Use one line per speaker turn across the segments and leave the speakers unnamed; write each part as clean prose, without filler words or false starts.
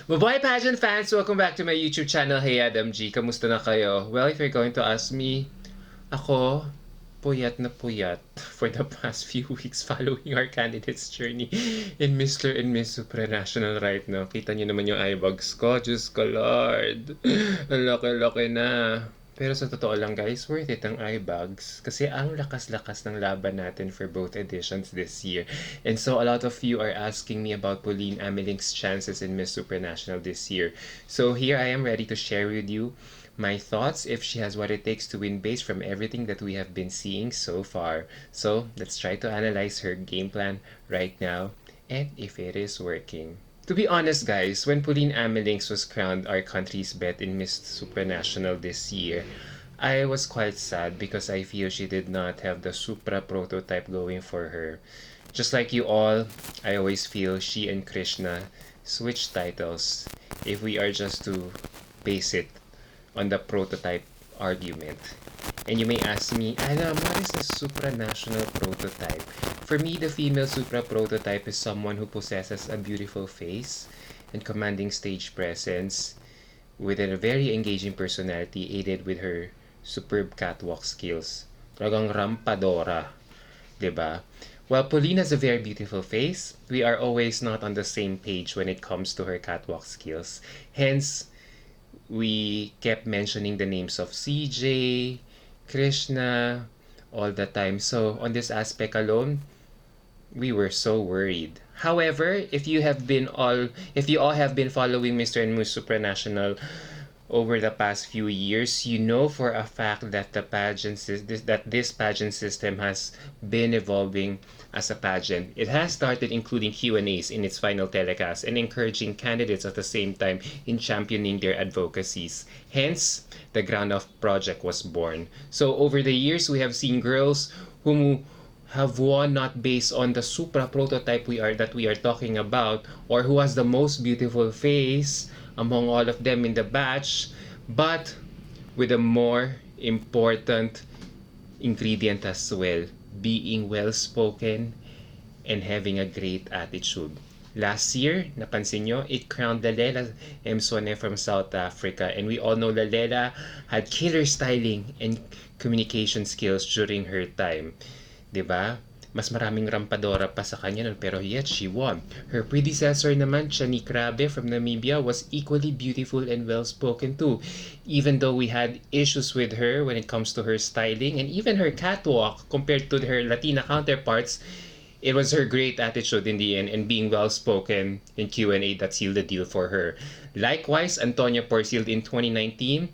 Mabuhay pageant fans! Welcome back to my YouTube channel. Hey Adam G, kamusta na kayo? Well, if you're going to ask me, ako, puyat na puyat for the past few weeks following our candidates' journey in Mr. and Miss Supranational right now. Kita niyo naman yung eyebags ko. Diyos ko, Lord. Ang laki-laki na. Pero sa totoo lang guys, worth it ang eyebags kasi ang lakas-lakas ng laban natin for both editions this year. And so a lot of you are asking me about Pauline Amelincx's chances in Miss Supranational this year. So here I am ready to share with you my thoughts if she has what it takes to win based from everything that we have been seeing so far. So let's try to analyze her game plan right now and if it is working. To be honest guys, when Pauline Amelincx was crowned our country's bet in Miss Supranational this year, I was quite sad because I feel she did not have the Supra prototype going for her. Just like you all, I always feel she and Krishna switched titles if we are just to base it on the prototype argument. And you may ask me, Adam, what is the supranational prototype? For me, the female supra prototype is someone who possesses a beautiful face and commanding stage presence with a very engaging personality aided with her superb catwalk skills. Talagang rampadora, 'di ba? While Pauline has a very beautiful face, we are always not on the same page when it comes to her catwalk skills. Hence, we kept mentioning the names of CJ, Krishna, all the time. So on this aspect alone, we were so worried. However, if you all have been following Mr. and Miss Supranational over the past few years, you know for a fact that this pageant system has been evolving as a pageant. It has started including Q&As in its final telecast and encouraging candidates at the same time in championing their advocacies. Hence, the Ground Off Project was born. So over the years, we have seen girls who have won not based on the Supra prototype we are talking about or who has the most beautiful face among all of them in the batch, but with a more important ingredient as well, being well-spoken and having a great attitude. Last year, napansin nyo, it crowned Lalela Msone from South Africa, and we all know Lalela had killer styling and communication skills during her time. 'Di ba? Mas maraming rampadora pa sa kanya nun, pero yet she won. Her predecessor naman, Chani Krabe from Namibia, was equally beautiful and well-spoken too. Even though we had issues with her when it comes to her styling and even her catwalk compared to her Latina counterparts, it was her great attitude in the end and being well-spoken in Q&A that sealed the deal for her. Likewise, Antonia Porcil in 2019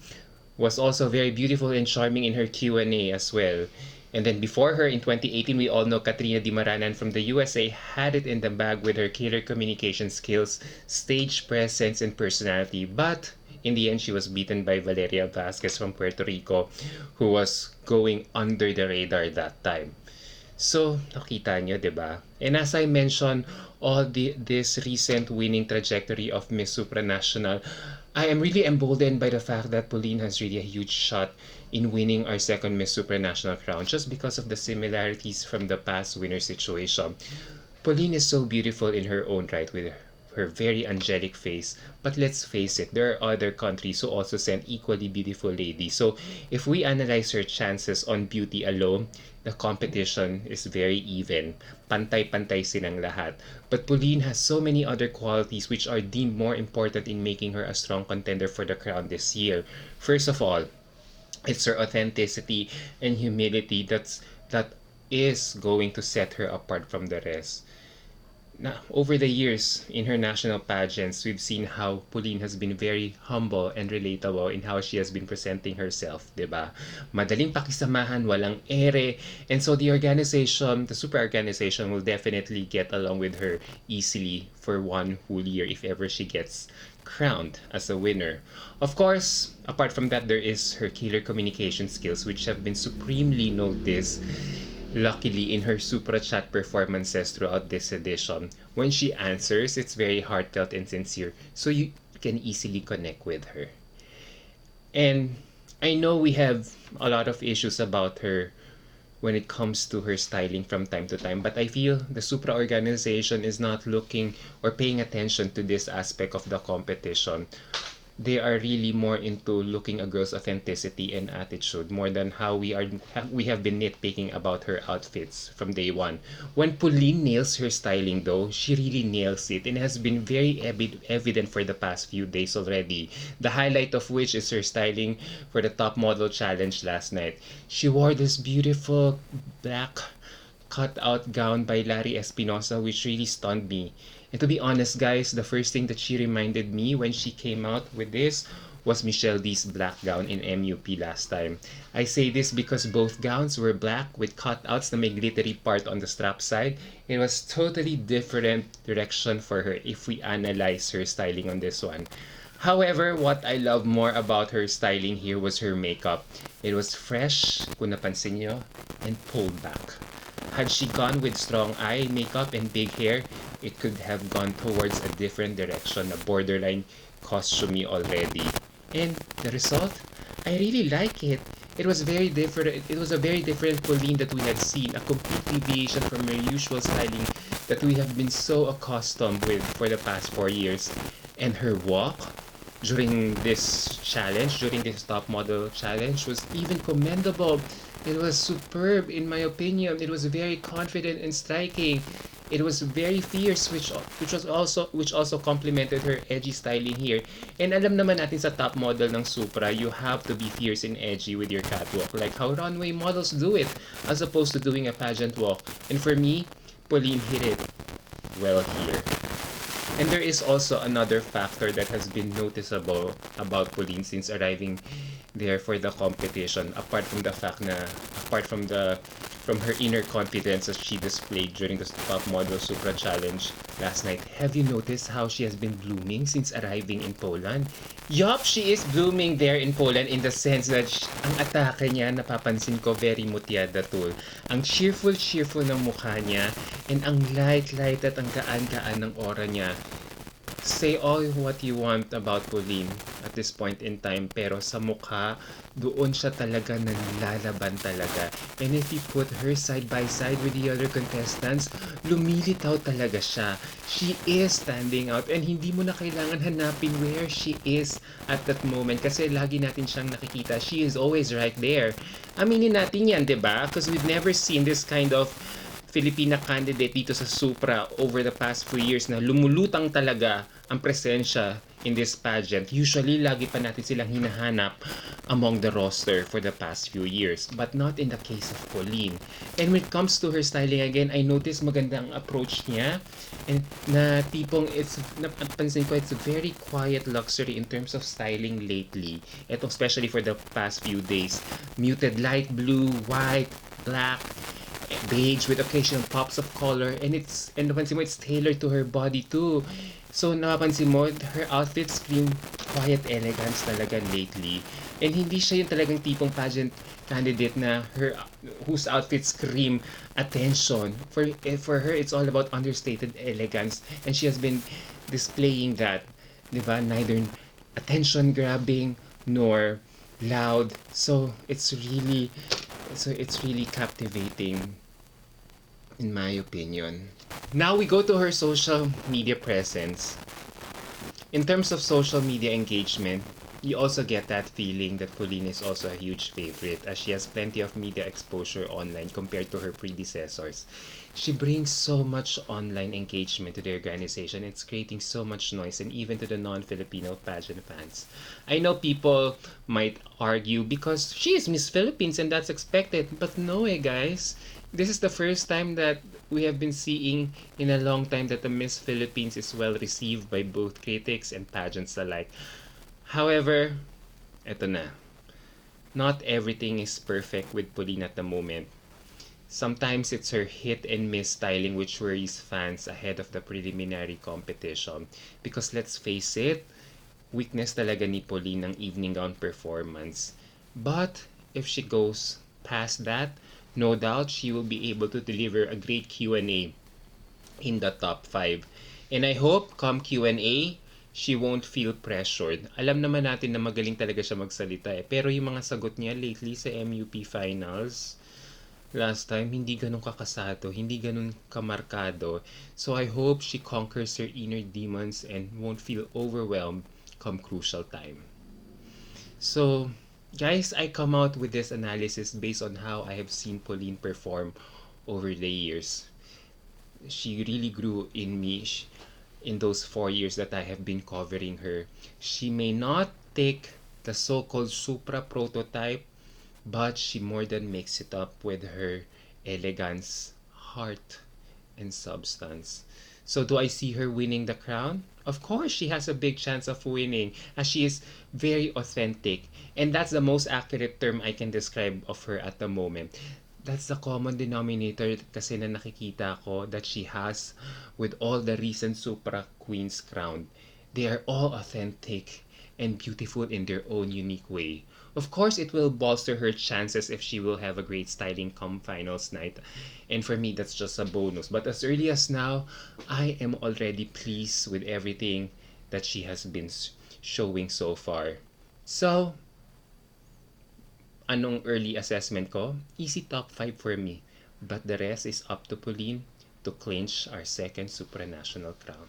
was also very beautiful and charming in her Q&A as well. And then before her in 2018, we all know Katrina Di Maranan from the USA had it in the bag with her killer communication skills, stage presence, and personality. But in the end, she was beaten by Valeria Vasquez from Puerto Rico, who was going under the radar that time. So, nakita nyo, di ba? And as I mentioned, this recent winning trajectory of Miss Supranational, I am really emboldened by the fact that Pauline has really a huge shot in winning our second Miss Supranational crown just because of the similarities from the past winner situation. Pauline is so beautiful in her own right with her very angelic face. But let's face it, there are other countries who also send equally beautiful ladies. So if we analyze her chances on beauty alone, the competition is very even. Pantay-pantay silang lahat. But Pauline has so many other qualities which are deemed more important in making her a strong contender for the crown this year. First of all, it's her authenticity and humility that is going to set her apart from the rest. Now, over the years in her national pageants, we've seen how Pauline has been very humble and relatable in how she has been presenting herself, 'di ba? Madaling pakisamahan, walang ere, and so the super organization will definitely get along with her easily for one whole year if ever she gets crowned as a winner. Of course, apart from that, there is her killer communication skills which have been supremely noticed. Luckily, in her Supra Chat performances throughout this edition, when she answers, it's very heartfelt and sincere, so you can easily connect with her. And I know we have a lot of issues about her when it comes to her styling from time to time. But I feel the Supra organization is not looking or paying attention to this aspect of the competition. They are really more into looking a girl's authenticity and attitude more than how we have been nitpicking about her outfits from day one. When Pauline nails her styling though, she really nails it and has been very evident for the past few days already. The highlight of which is her styling for the top model challenge last night. She wore this beautiful black cut-out gown by Larry Espinosa, which really stunned me. And to be honest, guys, the first thing that she reminded me when she came out with this was Michelle D's black gown in MUP last time. I say this because both gowns were black with cutouts na may glittery part on the strap side. It was totally different direction for her if we analyze her styling on this one. However, what I love more about her styling here was her makeup. It was fresh, kung napansin nyo, and pulled back. Had she gone with strong eye makeup and big hair, it could have gone towards a different direction, a borderline costumey already. And the result? I really like it. It was very different. It was a very different Pauline that we had seen, a complete deviation from her usual styling that we have been so accustomed with for the past 4 years. And her walk during this challenge, during this top model challenge, was even commendable. It was superb in my opinion. It was very confident and striking. It was very fierce, which also complemented her edgy styling here. And alam naman natin sa top model ng Supra, you have to be fierce and edgy with your catwalk, like how runway models do it, as opposed to doing a pageant walk. And for me, Pauline hit it well here. And there is also another factor that has been noticeable about Pauline since arriving there for the competition, apart from the fact na, from her inner confidence that she displayed during the top model Supra challenge last night. Have you noticed how she has been blooming since arriving in Poland? Yup, she is blooming there in Poland in the sense that ang atake niya, napapansin ko, very mutyada tool. Ang cheerful ng mukha niya, and ang light at ang gaan ng aura niya. Say all what you want about Pauline at this point in time, pero sa mukha, doon siya talaga nanlalaban talaga. And if you put her side by side with the other contestants, lumilitaw talaga siya. She is standing out and hindi mo na kailangan hanapin where she is at that moment kasi lagi natin siyang nakikita. She is always right there. Aminin natin yan, diba? Because we've never seen this kind of Filipina candidate dito sa Supra over the past few years na lumulutang talaga ang presensya in this pageant. Usually, lagi pa natin silang hinahanap among the roster for the past few years, but not in the case of Pauline. And when it comes to her styling again, I noticed maganda ang approach niya and na tipong napansin ko, it's a very quiet luxury in terms of styling lately. Ito especially for the past few days. Muted light blue, white, black, beige with occasional pops of color, and napansin mo it's tailored to her body too. So napapansin mo her outfit scream quiet elegance talaga lately, and hindi siya yung talagang tipong pageant candidate na whose outfit scream attention. For her it's all about understated elegance, and she has been displaying that, diba? Neither attention grabbing nor loud, so it's really captivating in my opinion. Now we go to her social media presence. In terms of social media engagement, you also get that feeling that Pauline is also a huge favorite as she has plenty of media exposure online compared to her predecessors. She brings so much online engagement to the organization. It's creating so much noise and even to the non-Filipino pageant fans. I know people might argue because she is Miss Philippines and that's expected, but no guys. This is the first time that we have been seeing in a long time that the Miss Philippines is well received by both critics and pageants alike. However, eto na. Not everything is perfect with Pauline at the moment. Sometimes it's her hit and miss styling which worries fans ahead of the preliminary competition. Because let's face it, weakness talaga ni Pauline ng evening gown performance. But if she goes past that, no doubt she will be able to deliver a great Q&A in the top 5. And I hope come Q&A, she won't feel pressured. Alam naman natin na magaling talaga siya magsalita pero yung mga sagot niya lately sa MUP finals, last time, hindi ganun kakasado, hindi ganun kamarkado. So I hope she conquers her inner demons and won't feel overwhelmed come crucial time. So, guys, I come out with this analysis based on how I have seen Pauline perform over the years. She really grew in me in those 4 years that I have been covering her. She may not take the so-called Supra prototype, but she more than makes it up with her elegance, heart, and substance. So do I see her winning the crown? Of course, she has a big chance of winning as she is very authentic. And that's the most accurate term I can describe of her at the moment. That's the common denominator kasi na nakikita ko that she has with all the recent Supra Queens crowned. They are all authentic and beautiful in their own unique way. Of course, it will bolster her chances if she will have a great styling come finals night. And for me, that's just a bonus. But as early as now, I am already pleased with everything that she has been showing so far. So, anong early assessment ko? Easy top 5 for me. But the rest is up to Pauline to clinch our second supranational crown.